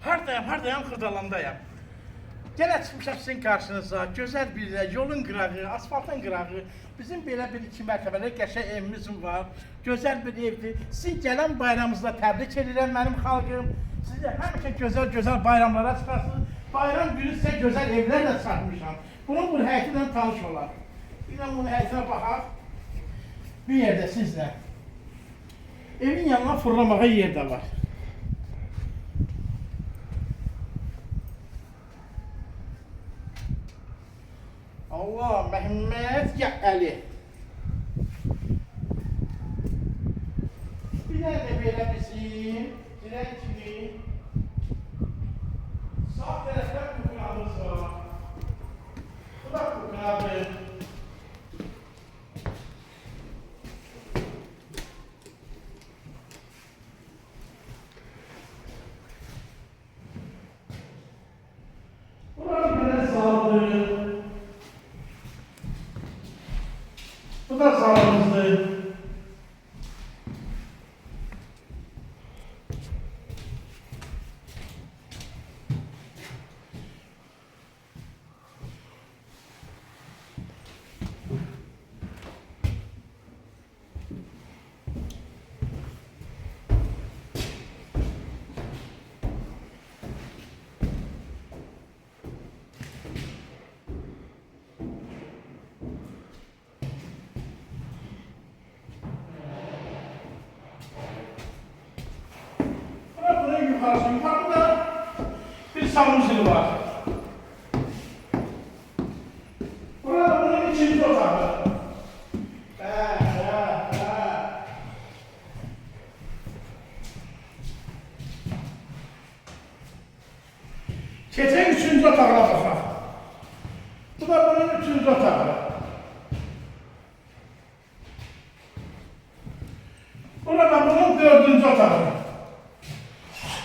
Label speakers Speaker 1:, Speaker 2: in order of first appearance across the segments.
Speaker 1: Hardayam Xırdalandayam. Gene çıkmışam sizin karşınıza, güzel bir yolun qırağı, asfaltın qırağı, bizim belə bir 2 mərtəbəli qəşəng evimiz var, güzel bir evdir. Sizin gələn bayramınızla təbrik edirəm mənim xalqım. Siz də həmişə gözəl bayramlara çıxarsınız. Bayram günü sizə gözəl evlərlə satmışam. Bunun bu həyətindən tanış olar. Bir də bunun həyətinə baxaq. Bir yerde sizlə. Evin yanına fırlamağa yer də var. Allah, Mehmet ya Ali. Bir tane de böyle bizim direk kimi sağ tarafta kukunağımız var. Bu da kukunağı. Buranın böyle sağlığı. Bu da sağlığımızdı. Yukarıda bir savunucu var. Burada bunun ikinci otağı. Keçen üçüncü otağına bakar. Bu da bunun üçüncü otağı. Burada bunun dördüncü otağı.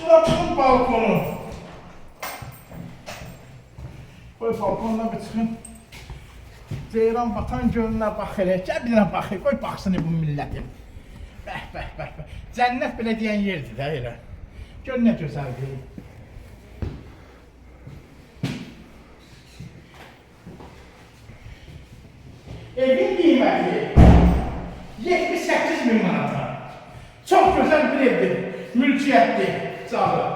Speaker 1: Bu da bunun balkonu. Koy balkonuna bir çıxın. Ceyran batan gölüne bax elə. Gəl bir dənə baxır. Qoy baxsın bu millətin. Bəh. Cənnət belə deyən yerdir də elə. Gör nə gözəldir. Evin qiyməti 78.000 manata. Çox gözəl bir evdir. Mülkiyyətdir. Sağ olun.